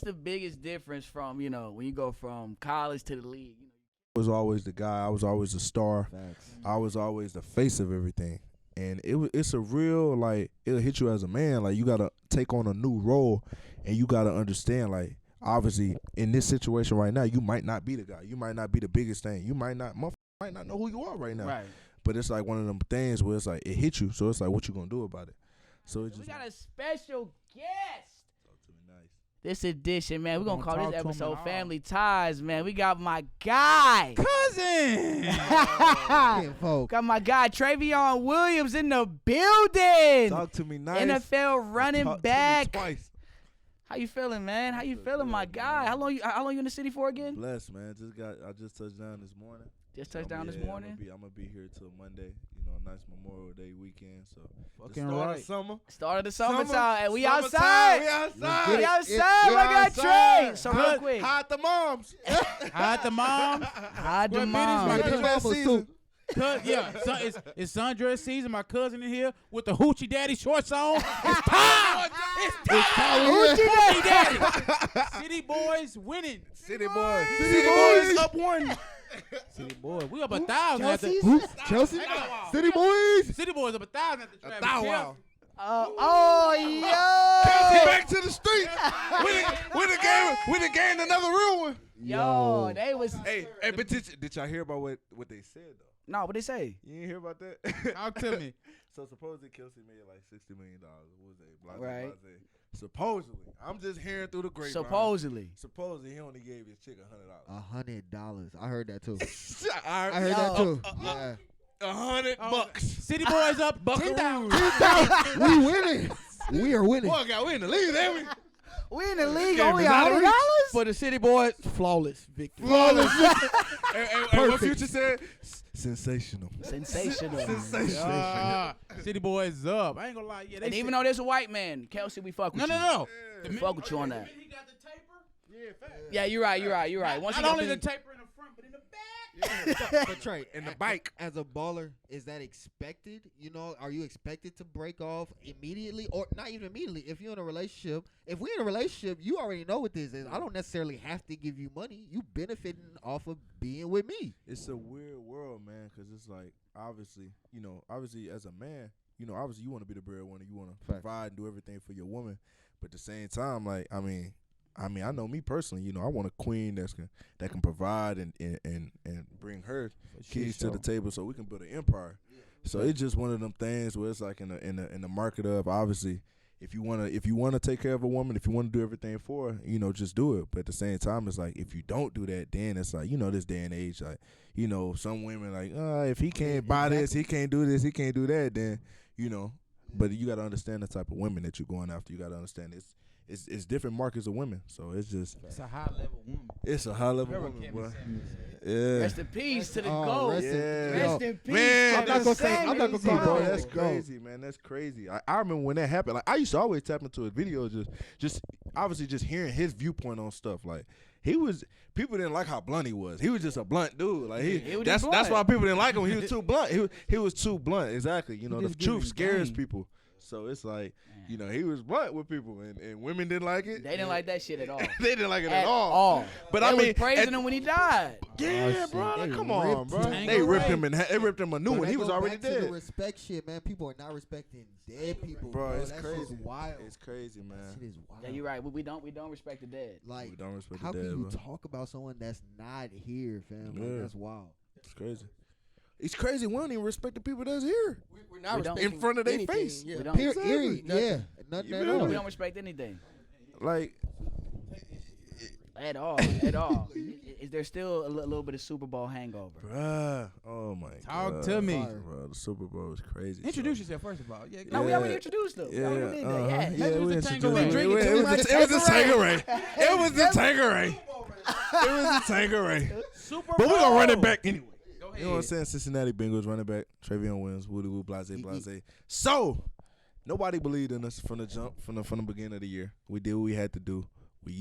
what's the biggest difference from when you go from college to the league? I was always the guy. I was always the star. Facts. I was always the face of everything. And it's a real, like, it'll hit you as a man. Like, you got to take on a new role, and you got to understand, like, obviously, in this situation right now, you might not be the guy. You might not be the biggest thing. You might not know who you are right now. Right. But it's like one of them things where it's like, it hit you. So it's like, what you going to do about it? So it's We just. got a special guest. Nice. This edition, man, we're going to call Talk this to 'em episode and Family Ties, man. We got my guy. Cousin. Got my guy, Trayveon Williams, in the building. Talk to me nice. NFL running Talk to me back. twice. How you feeling, man? How you feeling, my guy? How long you in the city for again? Blessed, man. I just touched down this morning. Just touched down this morning. I'm gonna be here till Monday. A nice Memorial Day weekend. So Fucking the start right. of summer. Start of the summertime. And we Summertime. outside. We outside. We outside. I got Trey. So real quick. Hide the moms. Hide the mom. Hide the Square mom. business, my Last season. It's sundress season. My cousin in here with the hoochie daddy shorts on. It's time. It's time. Hoochie daddy. City boys winning. City boys up one. City boys, we up 1,000 after. Chelsea? City boys? City boys up 1,000 after Travis. Thou Kelce. wow. Yo. Back to the street. We done gained another real one. Yo, they was. Hey, but did y'all hear about what they said though? No, what they say? You didn't hear about that? Talk to me. So supposedly Kelsey made like $60 million. What was it? Blase, Right. blase. Supposedly, I'm just hearing through the grapevine. Supposedly he only gave his chick $100. $100. I heard that too. I I heard that too. Yeah. $100. City boys up 10,000. 10,000. We winning. We are winning. Boy, we in the league, ain't we? We in the league Game only is out of $100. reach. For the City Boys, flawless victory. Flawless. And what Future said? Sensational. Sensational. City boys up. I ain't gonna lie. Yeah, they And even though there's a white man, Kelsey, we fuck with you. no. We fuck with you on that. He got the taper. Yeah, fact. Yeah, you're right. Once Not you only get the taper in the front, but in the back. But Trey, and the bike as a baller, is that expected? Are you expected to break off immediately, or not even immediately? If you're in a relationship, you already know what this is. I don't necessarily have to give you money. You benefiting off of being with me. It's a weird world, man, because it's like obviously as a man, obviously you want to be the breadwinner, you want to provide and do everything for your woman, but at the same time, like I mean, I know me personally, I want a queen that can provide and bring her keys to the table so we can build an empire. So it's just one of them things where it's like in the market of obviously if you wanna take care of a woman, if you want to do everything for her, just do it. But at the same time, it's like if you don't do that, then it's like this day and age, like some women like if he can't buy this, he can't do this, he can't do that, then But you got to understand the type of women that you're going after. You got to understand it's different markets of women. So it's a high level woman. It's a high level woman, boy. Yeah. Rest in peace to the GOAT. Rest in peace. Man, I'm not gonna say bro. That's crazy, man. That's crazy. I remember when that happened. Like I used to always tap into his videos, just obviously just hearing his viewpoint on stuff. Like people didn't like how blunt he was. He was just a blunt dude. Like that's why people didn't like him. He was too blunt. He was too blunt. Exactly. The truth scares people. So it's like, he was blunt with people, and women didn't like it. They didn't like that shit at all. They didn't like it at all. But they I mean, was praising him when he died. Yeah, bro. Like, come on, bro. They ripped him a new one. He was already dead. The respect shit, man. People are not respecting dead people, bro. It's that crazy. Shit's wild. It's crazy, man. That shit is wild. Yeah, you're right. We don't respect the dead. Like, we don't respect how the dead, can you bro. talk about someone that's not here, fam? Yeah. Like, that's wild. It's crazy. It's crazy. We don't even respect the people that's here. We're not We don't. respecting In front of their anything, face. Yeah. We don't. Eerie, yeah. Nothing You at feel all. We don't respect anything Like, at all. Is there still a little bit of Super Bowl hangover? bruh. Oh my God. Talk to me. Bro, the Super Bowl is crazy. Introduce yourself first of all. Yeah, No, we Yeah. already introduced them. Yeah, We already did that. yeah, Yeah. we It was the introduced Tanqueray. it. Drink it It was the Tanqueray. It was the Tanqueray. It was the Tanqueray. Super But we're gonna run it Bowl. back anyway. Go ahead. You know what I'm saying? Cincinnati Bengals running back Trayveon Williams, woody woo, blase, blase. So nobody believed in us from the jump, from the beginning of the year. We did what we had to do. We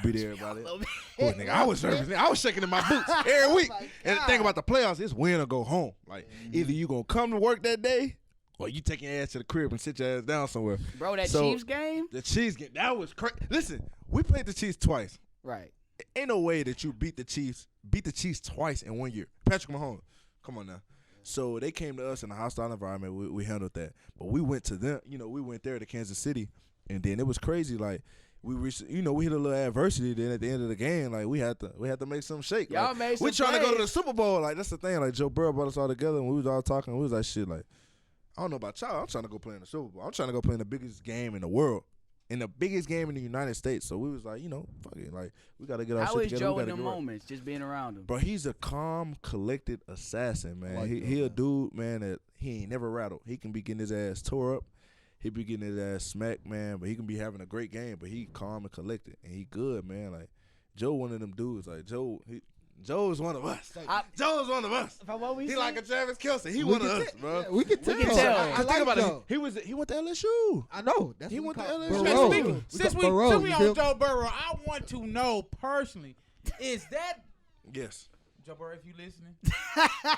be there about it. Oh, nigga, I was nervous. I was shaking in my boots every week. And the thing about the playoffs, it's win or go home. Like either you gonna come to work that day, or you take your ass to the crib and sit your ass down somewhere. Bro, that So, Chiefs game? The Chiefs game, that was crazy. Listen, we played the Chiefs twice. Right. Ain't no way that you beat the Chiefs twice in 1 year. Patrick Mahomes, come on now. So they came to us in a hostile environment. We handled that, but we went to them. We went there to Kansas City, and then it was crazy. Like we reached, we hit a little adversity. Then at the end of the game, like we had to make some shake. Y'all like, made some we trying to go to plays. the Super Bowl. Like that's the thing. Like Joe Burrow brought us all together, and we was all talking. We was like, shit. Like I don't know about y'all. I'm trying to go play in the Super Bowl. I'm trying to go play in the biggest game in the world. In the biggest game in the United States. So we was like, fuck it. Like, we got to get our How shit is together. Joe We in gotta the get right. moments, just being around him? Bro, he's a calm, collected assassin, man. Like He a dude, man, that he ain't never rattled. He can be getting his ass tore up. He be getting his ass smacked, man. But he can be having a great game. But he calm and collected. And he good, man. Like, Joe one of them dudes. Like, Joe's one of us. Joe's one of us. He like a Travis Kelce. He one of us, bro. Yeah, we can tell. can tell. I Think like about Joe. it. He went to LSU. I know. That's He what went we to call LSU. Burrow. Speaking, since we Burrow, you on feel- Joe Burrow, I want to know personally, is that Yes. Joe Burrow? If you listening, I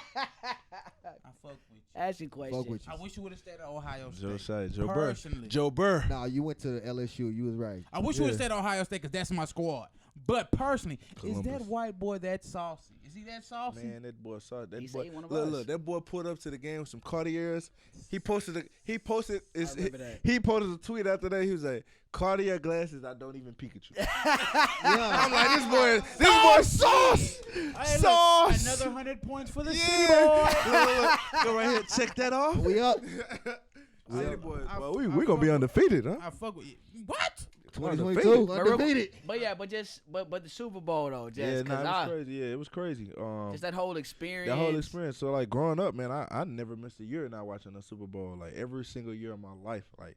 fuck with you. Ask your question. Fuck with you. I wish you would have stayed at Ohio State. Joe Shai, Joe Burr. Personally. Joe Burr. Nah, you went to LSU. You was right. I wish you would have stayed at Ohio State because that's my squad. But personally, is that Columbus. white boy that saucy? Is he that saucy? Man, that boy saw that He boy. say one of us. Look, that boy pulled up to the game with some Cartiers. He posted remember that. he posted a tweet after that. He was like, Cartier glasses, I don't even Pikachu. Yeah. I'm like, this boy sauce. Hey, look, Sauce. another 100 points for the Yeah. city boy. Look, go right here, check that off. We up. City boys, I- boy, I we gonna be fuck- undefeated, huh? I fuck with you. What? 2022 But real- undefeated. But yeah, but the Super Bowl though, just Yeah, cause nah, it was crazy. Yeah, it was crazy. just that whole experience. That whole experience. So like growing up, man, I never missed a year not watching the Super Bowl. Like every single year of my life. Like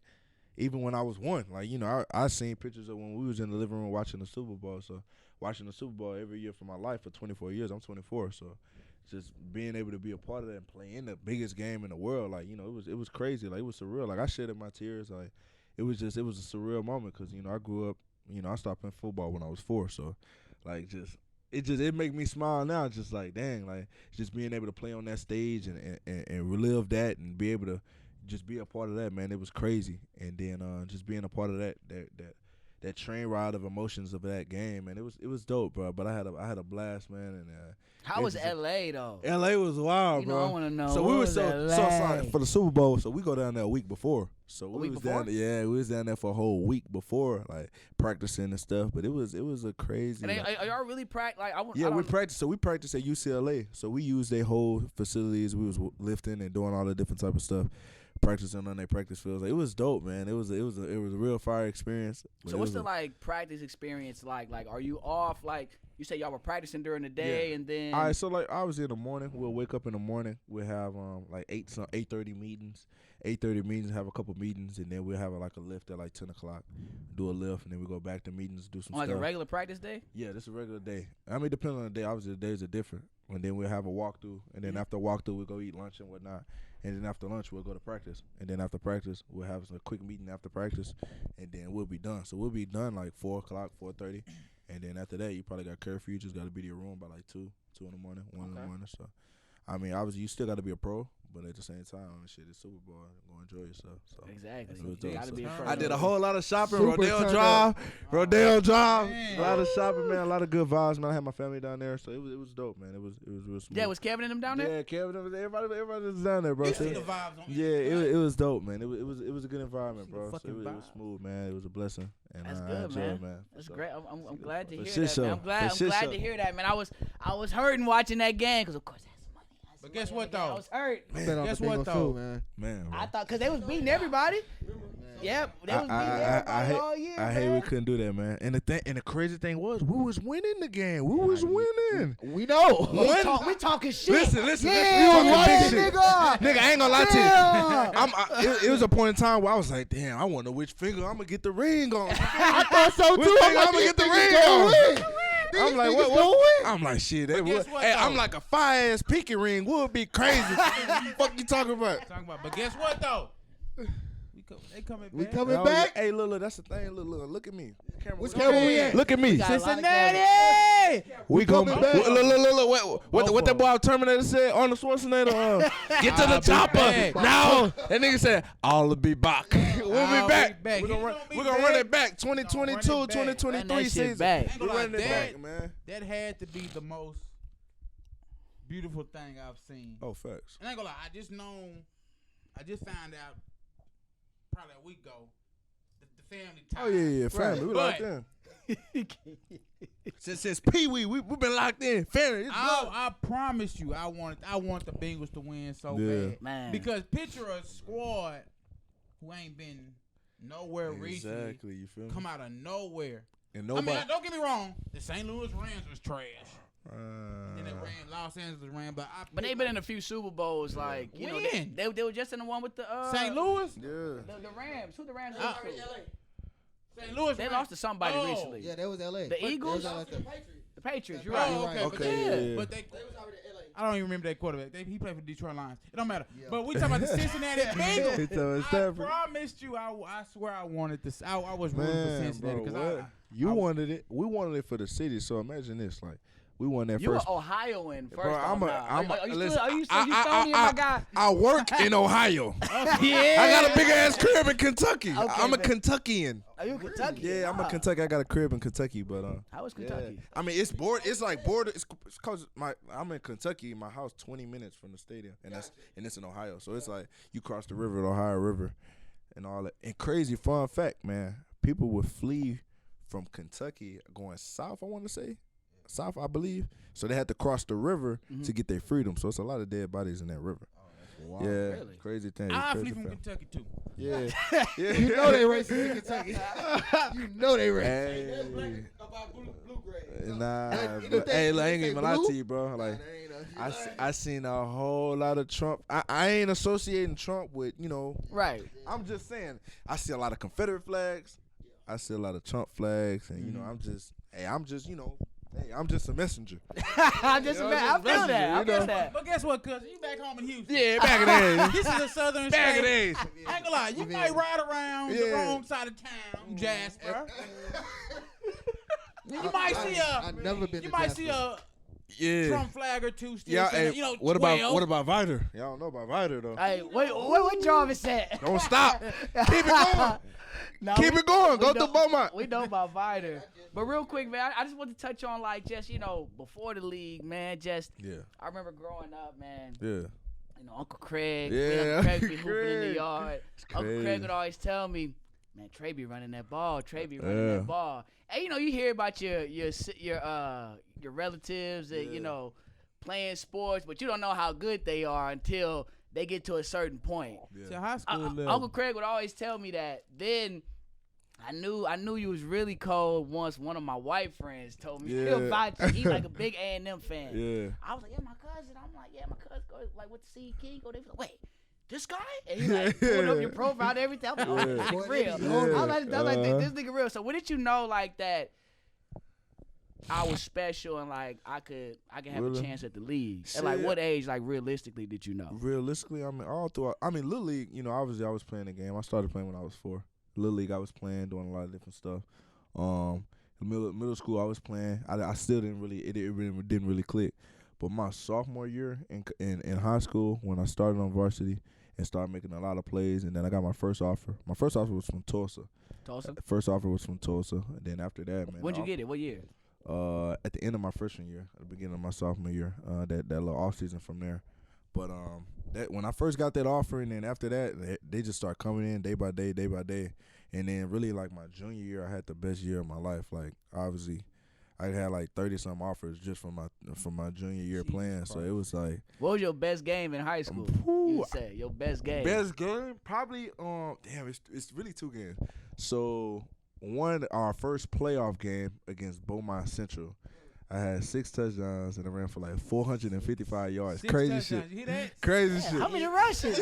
even when I was one. Like, I seen pictures of when we was in the living room watching the Super Bowl. So watching the Super Bowl every year for my life for 24 years. I'm 24, so just being able to be a part of that and play in the biggest game in the world, like, it was crazy. Like, it was surreal. Like, I shedded my tears. Like, it was a surreal moment because, I grew up, I stopped playing football when I was 4. So, like, it make me smile now. Just like, dang, like, just being able to play on that stage and relive that and be able to just be a part of that, man. It was crazy. And then just being a part of that train ride of emotions of that game, man. It was dope, bro. But I had a blast, man. And How was LA though? LA was wild, bro. I want to know. So what we were was so LA? sorry for the Super Bowl. So we go down there a week before. So we week was before? down there, yeah, we was down there for a whole week before, like practicing and stuff. But it was a crazy. And like- are y'all really practice? Like, yeah, we practiced. So we practiced at UCLA. So we used their whole facilities. We was lifting and doing all the different type of stuff, practicing on their practice fields. Like, it was dope, man. It was a real fire experience. But So it what's was the like practice experience like? Like, are you off? Like, you say y'all were practicing during the day, and then All right, so like obviously in the morning, we'll wake up in the morning. We'll have like 8:30 meetings. 8:30 meetings, have a couple meetings, and then we'll have like a lift at like 10 o'clock. Do a lift, and then we go back to meetings, do some on like stuff. a regular practice day. Yeah, this is a regular day. I mean, depending on the day, obviously the days are different. And then we'll have a walkthrough, and then after walkthrough, we'll go eat lunch and whatnot. And then after lunch, we'll go to practice. And then after practice, we'll have a quick meeting after practice, and then we'll be done. So we'll be done like 4 o'clock, 4:30. And then after that, you probably got curfew. You just got to be to your room by like 2 in the morning, 1 in the morning. So, I mean, obviously, you still got to be a pro, but at the same time, shit, it's Super Bowl. Go enjoy yourself. So Exactly. it was You dope. gotta be a So pro. I did a whole lot of shopping. Super Rodeo turned Drive. Rodeo Drive. Man. A lot of shopping, man. A lot of good vibes, man. I had my family down there, so it was dope, man. It was real smooth. Yeah, was Kevin and them down there? Yeah, Kevin, everybody was down there, bro. You So see it- the vibes on yeah, it was dope, man. It was a good environment, See the bro. So fucking it was vibes. smooth, man. It was a blessing, and That's I good, enjoyed it, man. man. That's So- great. I'm glad to For hear shit that, man. show. I'm glad For shit show. to hear that, man. I was hurting watching that game because of course that's money. That's But guess money what, in the game. though? I was hurt. Bet on Guess the what, Bengals though? too, man. Man, bro. I thought because they was beating everybody. Yep, they was beating everybody all year. I hate we man. couldn't do that, man. And the crazy thing was, we was winning the game. We was winning. We know. We talking shit. Listen. Yeah, we talking what, big shit. nigga? Nigga, I ain't gonna lie Yeah. to you. It was a point in time where I was like, damn, I wonder which finger I'm gonna get the ring on. I thought so Which too. finger I'm gonna get the ring on. I'm like, niggas what? gonna win. I'm like, shit. That guess would, what, hey, though? I'm like a fire ass pinky ring would be crazy. Fuck you talking about? Talking about, but guess what though? They coming back. We coming Hey, back. look, that's the thing. Look at me. Which camera we at? Look at me. Got a lot of Cincinnati. say it. We going coming back. back. Look. What that boy Terminator said? Arnold Schwarzenegger. Get to the I'll be chopper back. now. That nigga said, "I'll be back." We'll I'll be back. be back. We're He gonna gonna be run it back. back. 2022, Run it back. 2023 Run that shit season. back. Ain't We're gonna running it lie, back, man. That had to be the most beautiful thing I've seen. Oh, facts. And I ain't gonna lie, I just found out probably a week ago the family time. Oh yeah, family. We locked But- in. Since Pee Wee, we've been locked in. Family. It's blood. I promise you, I want the Bengals to win so Yeah. bad. Man. Because picture a squad who ain't been nowhere recently Exactly. You feel me? come out of nowhere. And I nobody. mean, don't get me wrong, the St. Louis Rams was trash. And then Uh, Los Angeles ran, but But they've been in a few Super Bowls, like you know, When? they were just in the one with the St. Louis? yeah. the Rams. Who the Rams lost to? St. Louis They ran. lost to somebody Oh. recently. Yeah, that was L.A. The Eagles? That was LA. The Patriots. You're Oh, right. right. Okay, yeah. But they was already LA. I don't even remember that quarterback. He played for the Detroit Lions. It don't matter. Yeah. But we talking about the Cincinnati Bengals. He told us I Stafford. promised you. I swear I wanted this. I was rooting for Man, Cincinnati bro, because what? You wanted it. We wanted it for the city. So imagine this, like we won that You were first. Ohioan first. Bro, off now. Are you listen, still Houstonian, my guy? I work in Ohio. Yeah. I got a big ass crib in Kentucky. Okay, I'm a man. Kentuckian. Are you Kentucky? Yeah, I'm a Kentucky. I got a crib in Kentucky, but How was yeah. Kentucky? I mean, it's like border. It's cause I'm in Kentucky. My house 20 minutes from the stadium, and it's in Ohio. So it's like you cross the river, the Ohio River, and all that. And crazy fun fact, man, people would flee from Kentucky going south. I want to say south, I believe. So they had to cross the river to get their freedom. So it's a lot of dead bodies in that river. Wow. Yeah, Really? crazy thing. I Crazy flee from fact. Kentucky too. Yeah, yeah. You know they racist in Kentucky. You know they racist. Hey. About blue grade. Nah, You but think- hey, you look, I ain't say even lie blue? to you, bro. Like, That ain't I seen a whole lot of Trump. I ain't associating Trump with, Right. I'm just saying, I see a lot of Confederate flags. I see a lot of Trump flags, and, I'm just a messenger. I feel that. I feel that. But guess what, cousin? You back home in Houston. Yeah, back in the days. This is a southern Back in the state. days. I ain't gonna lie, you might ride around the Yeah. wrong side of town, Jasper. You might see I've never been you to might see Jasper. a Yeah. Trump flag or two still. Yeah, saying, hey, what about 12. Vider? Y'all don't know about Vider though. Hey, what Jarvis said? Don't stop. Keep it going. No, Keep it going. we Go know- through Beaumont. We know about Vider. But real quick, man, I just want to touch on, like, just, before the league, man, Yeah. I remember growing up, man, Yeah. Uncle Craig, Yeah, Uncle Craig be Uncle hooping in the Craig. yard. Uncle crazy. Craig would always tell me, man, Trey be running that ball. Trey be running that ball. And, you hear about your relatives that, playing sports, but you don't know how good they are until they get to a certain point. To high school level. Uncle Craig would always tell me that. Then I knew you was really cold once one of my white friends told me Yeah. about you. He's like a big A&M fan. Yeah. I was like, yeah, my cousin. I'm like, yeah, my cousin go like with the C King. Go, they was like, wait, this guy? And he like pulled up your profile and everything. I'm like, oh, this nigga real. Yeah. I was like, this nigga real. So when did you know like that I was special and like I could have Really? a chance at the league? At like Shit. what age, like realistically, did you know? Realistically, I mean, all throughout. I mean, Little League, obviously I was playing the game. I started playing when I was 4. Little League, I was playing, doing a lot of different stuff. Middle school, I was playing. I still didn't really, didn't really click. But my sophomore year in high school, when I started on varsity and started making a lot of plays, and then I got my first offer. My first offer was from Tulsa. Tulsa? First offer was from Tulsa. And then after that, man. When'd you get it? What year? At the end of my freshman year, at the beginning of my sophomore year, that little off season from there. But that when I first got that offer, and then after that, they just start coming in day by day, and then really like my junior year, I had the best year of my life. Like obviously, I had like 30-some offers just from my junior year playing. So it was like, What was your best game in high school? You would say your best game. best game probably it's really 2 games. So one, our first playoff game against Beaumont Central, I had 6 touchdowns and I ran for like 455 yards. 6 Crazy touchdowns. shit. You hear that? Crazy Yeah, shit. how many rushes?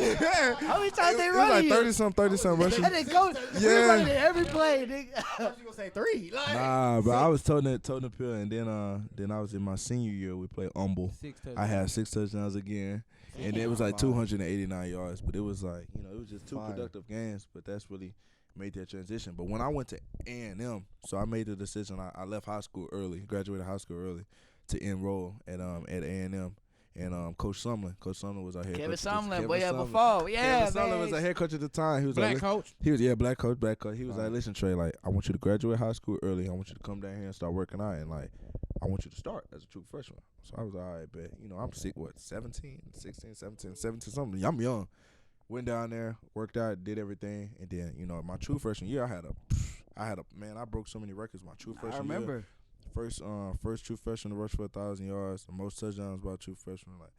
How many times they It was run like you? 30-some rushes. And then coach, we Yeah. running it every play, nigga. You gonna say 3? Like, Nah, but I was toting the pill, and then I was in my senior year. We played Humble. 6 touchdowns. I had 6 touchdowns again, and it was like 289 yards. But it was like it was just 2 Fire. productive games. But that's really made that transition. But when I went to A&M, so I made the decision. I left high school early, graduated high school early, to enroll at A&M. And Coach Sumlin was our head coach. Kevin Sumlin, boy, before. Yeah, Kevin Sumlin was our head coach at the time. He was black coach. He was black coach. He was like, listen, Trey, like I want you to graduate high school early. I want you to come down here and start working out, and like I want you to start as a true freshman. So I was all right, bet. You know, I'm 17, 17, something. I'm young. Went down there, worked out, did everything, and then you know my true freshman year, I broke so many records my true freshman year. I remember. First true freshman to rush for 1,000 yards, the most touchdowns by a true freshman, like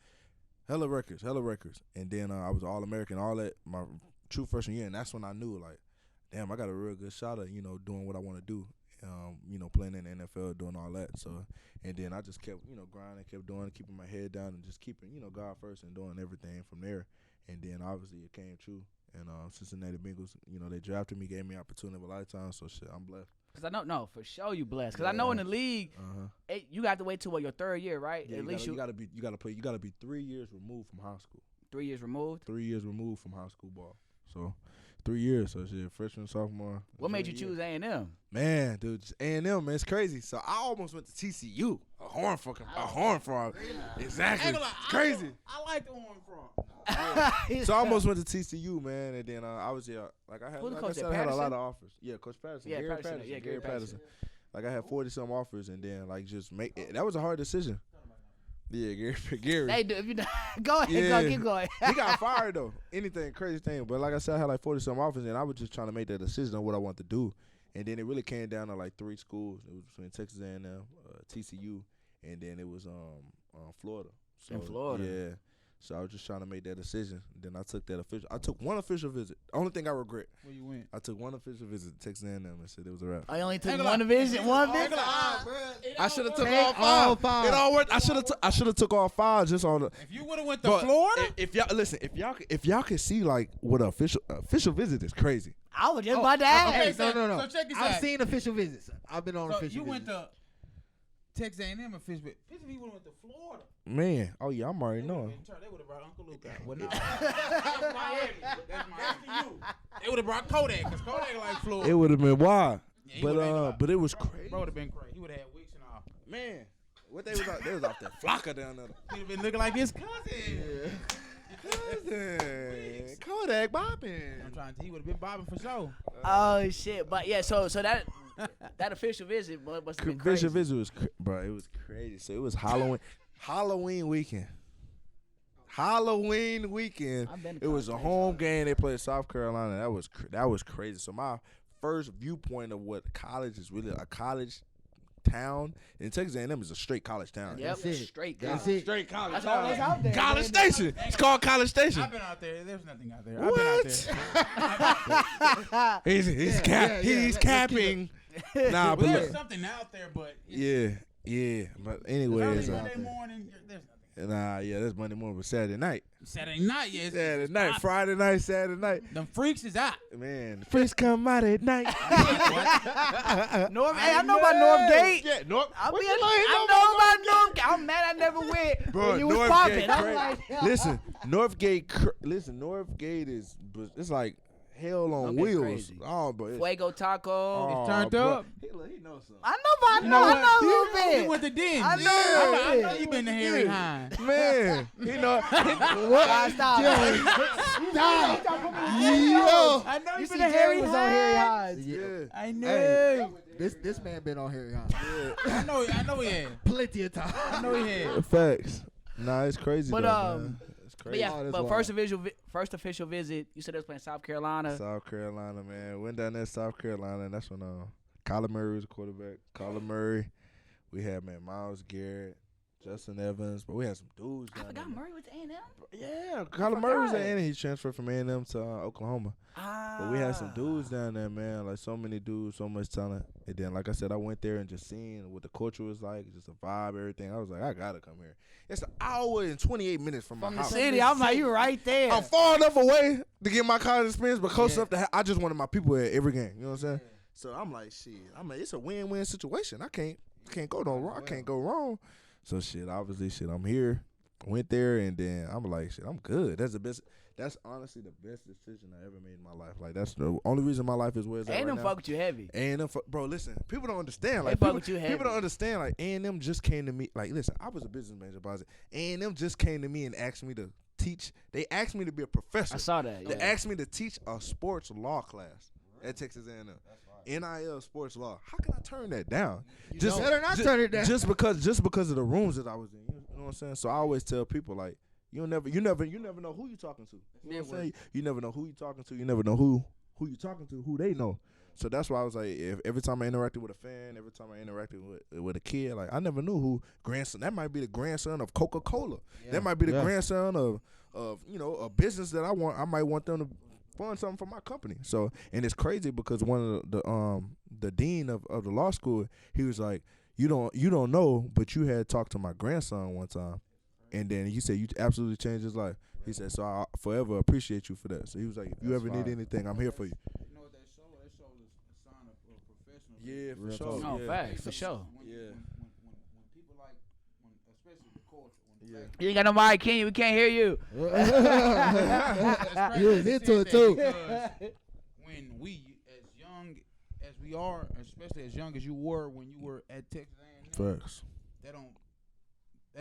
hella records. And then I was All-American, all that my true freshman year, and that's when I knew like, damn, I got a real good shot at doing what I want to do, playing in the NFL, doing all that. So, and then I just kept grinding, kept doing, keeping my head down, and just keeping God first and doing everything from there. And then obviously it came true, and Cincinnati Bengals, they drafted me, gave me opportunity of a lifetime. So shit, I'm blessed. Cause I know, no, for sure you blessed. Cause I know in the league, you got to wait till your third year, right? Yeah, At least you gotta be 3 years removed from high school. 3 years removed. 3 years removed from high school ball. So 3 years. So shit, freshman, sophomore. What made you choose A&M? Man, dude, just A&M, man, it's crazy. So I almost went to TCU, a Horn Frog. Exactly. Crazy. I like the Horn Frog. So I almost went to TCU, man, and then I was like I had a lot of offers. Yeah, Coach Patterson. Yeah, Gary Patterson. Yeah, Gary Patterson. Like I had 40-some offers, and then like just make it. That was a hard decision. Yeah, Gary. Hey, dude, go ahead, keep going. He got fired though. Anything crazy thing, but like I said, I had like 40-some offers, and I was just trying to make that decision on what I want to do. And then it really came down to like 3 schools. It was between Texas A&M, TCU, and then it was Florida. So, in Florida. Yeah. So I was just trying to make that decision. Then I took I took one official visit. The only thing I regret. Where you went? I took one official visit to Texas A&M and said it was a wrap. I only took one visit. One visit. I should have took all 5. It all worked. I should have took all 5 just on the. If you would have went to Florida. If y'all could see like what an official visit is crazy. I was just about to ask. Okay, No. So check this out. I've seen official visits. I've been on official visits. You went to Texas A&M official visit. If you would have went to Florida. Man, oh yeah, I'm already knowing. They would have brought Uncle Luke out. Well, no. That's Miami. That's you. They would have brought Kodak, because Kodak like Florida. It would have been wild. Yeah, but it was crazy. Bro would have been crazy. He would have had wigs and all. Man, what they was out there flocka down there. He would have been looking like his cousin. Cousin. Kodak bobbing. I'm trying to he would have been bobbing for sure. Oh shit! But yeah, so that official visit must have been crazy. Official visit was, bro. It was crazy. So it was Halloween weekend. It was a home game. They played South Carolina. That was crazy. So my first viewpoint of what college is really a college town, and Texas A&M is a straight college town. Yep, straight college. That's it. Straight college. That's all that's out there. College Station. It's called College Station. I've been out there. There's nothing out there. What? I've been out there. He's capping. Nah, but there's something out there, but yeah. But anyways, Monday morning, there's nothing. That's Monday morning, but Saturday night. Saturday night, yeah. Saturday night, Friday night, Saturday night. Them freaks is out. Man, the freaks come out at night. North, hey, I know about Northgate. Yeah, North. I know about Northgate. I'm mad I never went. Bro, when you was popping. Listen, Northgate is, it's like hell on wheels. Crazy. Oh, but Fuego Taco. It's turned up. He knows something. I know a little bit. He went to Den. I know. I know you been to Harry Hines. Man, What? Stop. Yo. I know You you see been to Harry Harry was on Harry Hines. Hines. Yeah. I know. Hey, this man been on Harry Hines. I know he had. Plenty of time. I know he had. Facts. Nah, it's crazy. But, though, man. It's But crazy. yeah, but first official visit, you said they was playing South Carolina. South Carolina, man. Went down there, South Carolina, and that's when Kyler Murray was the quarterback. Kyler Murray. We had, man, Myles Garrett, Justin Evans, but we had some dudes I down forgot there. Murray was A&M. Yeah, Kyler Murray was at A&M. He transferred from A&M to Oklahoma. Ah. But we had some dudes down there, man. Like, so many dudes, so much talent. And then, like I said, I went there and just seeing what the culture was like, just the vibe, everything. I was like, I got to come here. It's an hour and 28 minutes from my From the house. city. I'm like, you right there. I'm far enough away to get my college experience, but close enough to I just wanted my people at every game. You know what I'm saying? So I'm like, shit. It's a win-win situation. I can't go no wrong. I can't go wrong. So shit, obviously, I'm here. went there, and then I'm like, shit, I'm good. That's honestly the best decision I ever made in my life. Like, that's the only reason my life is where it's at right A&M now. fuck with you heavy. A&M, bro, listen, people don't understand. They Like, fuck with you heavy. people don't understand. Like, A&M just came to me. Like, listen, I was a business manager, but A&M just came to me and asked me to teach. They asked me to be a professor. I saw that. They Yeah. asked me to teach a sports law class at Texas A&M. NIL sports law. How can I turn that down? You better not turn it down. Just because of the rooms that I was in. You know what I'm saying? So I always tell people, like, you never know who you talking to. You know what I'm saying? You never know who you talking to. You never know who you talking to, who they know. So that's why I was like, every time I interacted with a fan, every time I interacted with a kid, like, I never knew who grandson. That might be the grandson of Coca-Cola. Yeah. That might be the grandson of a business that I might want them to fund something for my company. So, and it's crazy because one of the dean of the law school, he was like, you don't know, but you had talked to my grandson one time. And then he said, you absolutely changed his life. He said, so I forever appreciate you for that. So he was like, if you ever need anything, I'm here for you. You know what that show? That show is a sign of professional. Yeah, for Real sure. talk. No, Yeah. facts, for sure. When people like, especially the culture, when the Yeah. You ain't got no mic, Ken. We can't hear you. You was into it too. When we, as young as we are, especially as young as you were when you were at Texas A&M, Facts. they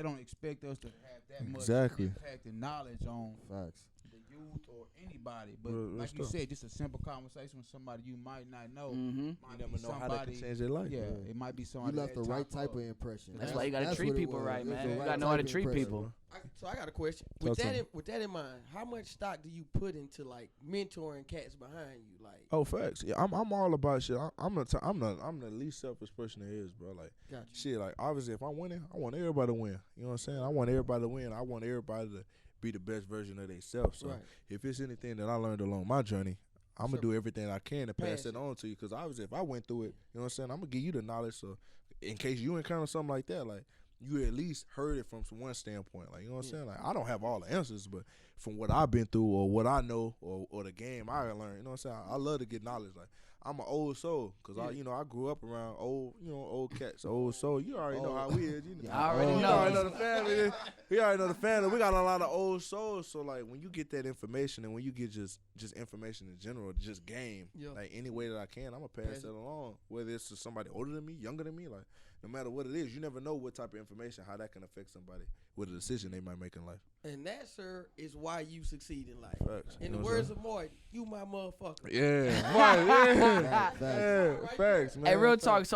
don't expect us to have that much Exactly. impact and knowledge on Facts. the youth or anybody. But Real like you stuff. said, just a simple conversation with somebody you might not know. Mm-hmm. Might You be never know how that can somebody- change their life. Yeah, bro. it might be You somebody. left the at right top type up. of impression. That's why you gotta That's treat what it people was. right, It was man. the You right gotta know how to type of treat impression. people. So I got a question. Talk With to that, me. with that in mind, how much stock do you put into like mentoring cats behind you? Like, Oh, facts. Yeah, I'm all about shit. I'm the least selfish person there is, bro. Like, gotcha. shit, like, obviously, if I'm winning, I want everybody to win. You know what I'm saying? I want everybody to win. I want everybody to be the best version of themselves. So Right. if it's anything that I learned along my journey, I'm So- going to do everything I can to pass Pass it it. on to you. Because obviously, if I went through it, you know what I'm saying, I'm going to give you the knowledge. So in case you encounter something like that, like, you at least heard it from one standpoint. Like, you know what I'm saying? Like, I don't have all the answers, but from what I've been through or what I know or the game I learned, you know what I'm saying? I love to get knowledge. Like, I'm an old soul because I grew up around old cats, old soul. You already know how we is. You know. I already You know. already know the family. We already know the family. We got a lot of old souls. So, like, when you get that information and when you get just information in general, just game, Yeah. like, any way that I can, I'm going to pass that along. Whether it's to somebody older than me, younger than me, like, no matter what it is, you never know what type of information, how that can affect somebody with a decision they might make in life. And that, sir, is why you succeed in life. Facts. In You the know words of Moy, you my motherfucker. Yeah. Right, yeah. Facts. Yeah, facts, man. Hey, real talk. Facts.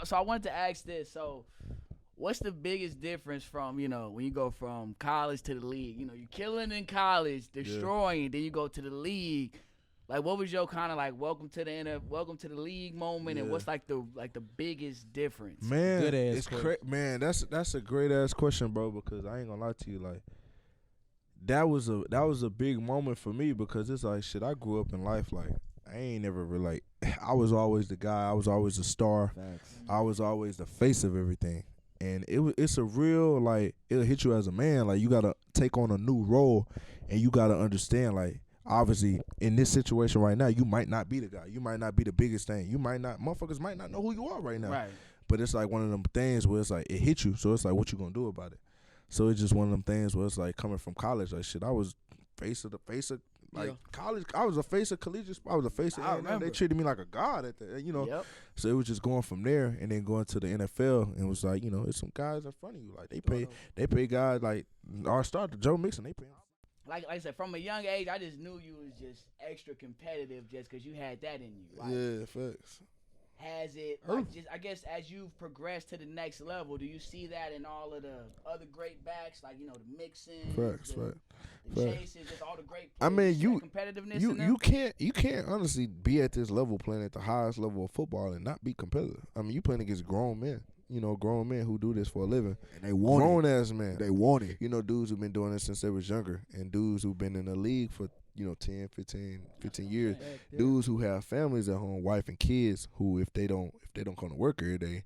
So I wanted to ask this. So, what's the biggest difference from when you go from college to the league? You're killing in college, destroying. Then you go to the league. Like, what was your kind of like welcome to the league moment, and Yeah. what's like the biggest difference? Man, Good ass it's question. man. That's a great ass question, bro. Because I ain't gonna lie to you, like that was a big moment for me because it's like shit. I grew up in life like I ain't never really like. I was always the guy. I was always a star. Facts. I was always the face of everything, and it's a real like it'll hit you as a man. Like you gotta take on a new role, and you gotta understand like. Obviously, in this situation right now, you might not be the guy. You might not be the biggest thing. Motherfuckers might not know who you are right now. Right. But it's like one of them things where it's like it hit you. So it's like, what you gonna do about it? So it's just one of them things where it's like coming from college, like shit. I was face of college. I was a face of collegiate. I was a face of. I A&M. They remember. treated me like a god at that. Yep. So it was just going from there and then going to the NFL and it was like it's some guys in front of you. Like they pay guys like our starter Joe Mixon. They pay. Like I said, from a young age, I just knew you was just extra competitive just because you had that in you. Like, Yeah, facts. has it, like, I guess, as you've progressed to the next level, do you see that in all of the other great backs, like, the Mixons, Facts, the Facts. Chases, just all the great I players, mean, that competitiveness in them? you can't honestly be at this level playing at the highest level of football and not be competitive. I mean, you playing against grown men. Grown men who do this for a living. And they want Grown it. ass men. They want it. Dudes who've been doing this since they was younger and dudes who've been in the league for, 10, 15 years. Dudes who have families at home, wife and kids who if they don't come to work every day,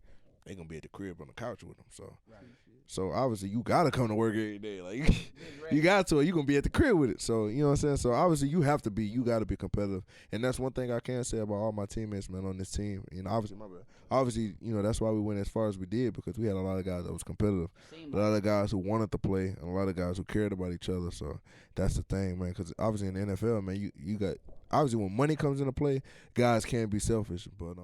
they gonna be at the crib on the couch with them. So obviously you gotta come to work every day. Like you got to, or you gonna be at the crib with it. So you know what I'm saying? So obviously you gotta be competitive. And that's one thing I can say about all my teammates, man, on this team. Obviously obviously, that's why we went as far as we did, because we had a lot of guys that was competitive, a lot of guys who wanted to play, and a lot of guys who cared about each other. So that's the thing, man. Because obviously in the NFL, man, you got obviously when money comes into play, guys can be selfish, but